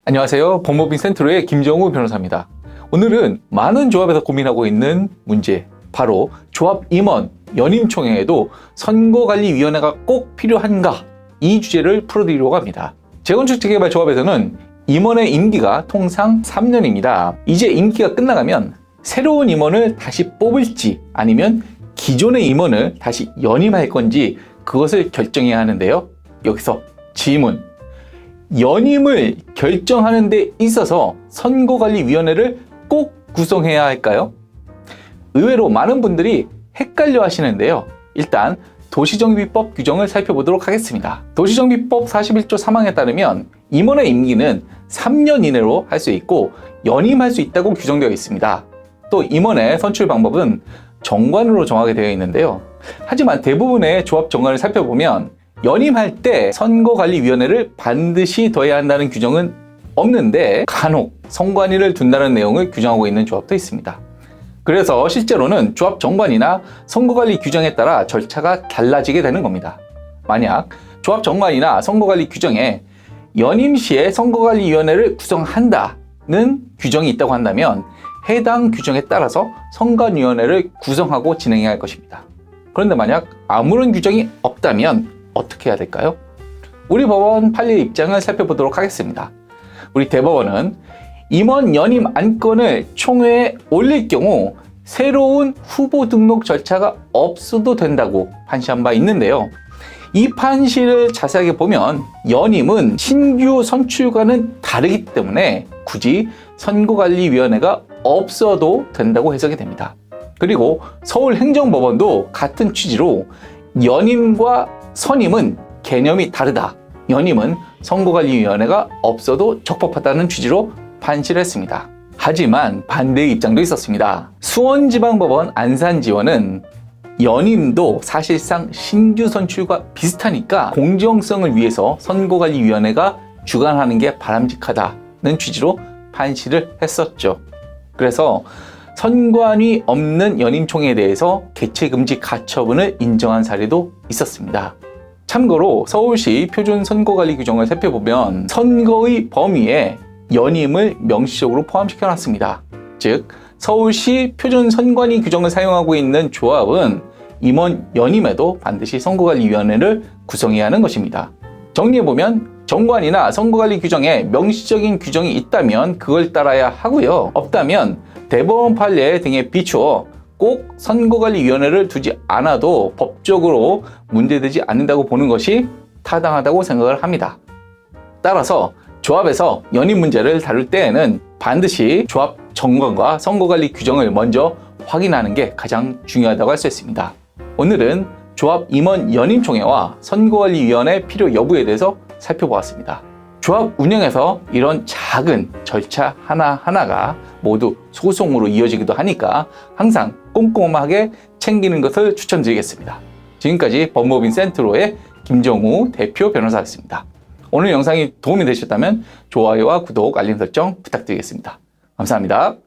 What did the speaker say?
안녕하세요. 법무법인 센트로의 김정우 변호사입니다. 오늘은 많은 조합에서 고민하고 있는 문제, 바로 조합 임원, 연임총회에도 선거관리위원회가 꼭 필요한가? 이 주제를 풀어드리려고 합니다. 재건축재개발 조합에서는 임원의 임기가 통상 3년입니다. 이제 임기가 끝나가면 새로운 임원을 다시 뽑을지 아니면 기존의 임원을 다시 연임할 건지 그것을 결정해야 하는데요. 여기서 질문. 연임을 결정하는 데 있어서 선거관리위원회를 꼭 구성해야 할까요? 의외로 많은 분들이 헷갈려 하시는데요. 일단 도시정비법 규정을 살펴보도록 하겠습니다. 도시정비법 41조 3항에 따르면 임원의 임기는 3년 이내로 할 수 있고 연임할 수 있다고 규정되어 있습니다. 또 임원의 선출 방법은 정관으로 정하게 되어 있는데요. 하지만 대부분의 조합 정관을 살펴보면 연임할 때 선거관리위원회를 반드시 둬야 한다는 규정은 없는데 간혹 선관위를 둔다는 내용을 규정하고 있는 조합도 있습니다. 그래서 실제로는 조합 정관이나 선거관리 규정에 따라 절차가 달라지게 되는 겁니다. 만약 조합 정관이나 선거관리 규정에 연임 시에 선거관리위원회를 구성한다는 규정이 있다고 한다면 해당 규정에 따라서 선관위원회를 구성하고 진행해야 할 것입니다. 그런데 만약 아무런 규정이 없다면 어떻게 해야 될까요? 우리 법원 판례 입장을 살펴보도록 하겠습니다. 우리 대법원은 임원 연임 안건을 총회에 올릴 경우 새로운 후보 등록 절차가 없어도 된다고 판시한 바 있는데요. 이 판시를 자세하게 보면 연임은 신규 선출과는 다르기 때문에 굳이 선거관리위원회가 없어도 된다고 해석이 됩니다. 그리고 서울행정법원도 같은 취지로 연임과 선임은 개념이 다르다. 연임은 선거관리위원회가 없어도 적법하다는 취지로 판시를 했습니다. 하지만 반대의 입장도 있었습니다. 수원지방법원 안산지원은 연임도 사실상 신규 선출과 비슷하니까 공정성을 위해서 선거관리위원회가 주관하는 게 바람직하다는 취지로 판시를 했었죠. 그래서 선관위 없는 연임총회에 대해서 개최금지 가처분을 인정한 사례도 있었습니다. 참고로 서울시 표준선거관리 규정을 살펴보면 선거의 범위에 연임을 명시적으로 포함시켜 놨습니다. 즉 서울시 표준선관위 규정을 사용하고 있는 조합은 임원 연임에도 반드시 선거관리위원회를 구성해야 하는 것입니다. 정리해보면 정관이나 선거관리 규정에 명시적인 규정이 있다면 그걸 따라야 하고요. 없다면 대법원 판례 등에 비추어 꼭 선거관리위원회를 두지 않아도 법적으로 문제되지 않는다고 보는 것이 타당하다고 생각을 합니다. 따라서 조합에서 연임 문제를 다룰 때에는 반드시 조합 정관과 선거관리 규정을 먼저 확인하는 게 가장 중요하다고 할 수 있습니다. 오늘은 조합 임원 연임총회와 선거관리위원회 필요 여부에 대해서 살펴보았습니다. 조합 운영에서 이런 작은 절차 하나하나가 모두 소송으로 이어지기도 하니까 항상 꼼꼼하게 챙기는 것을 추천드리겠습니다. 지금까지 법무법인 센트로의 김정우 대표 변호사였습니다. 오늘 영상이 도움이 되셨다면 좋아요와 구독, 알림 설정 부탁드리겠습니다. 감사합니다.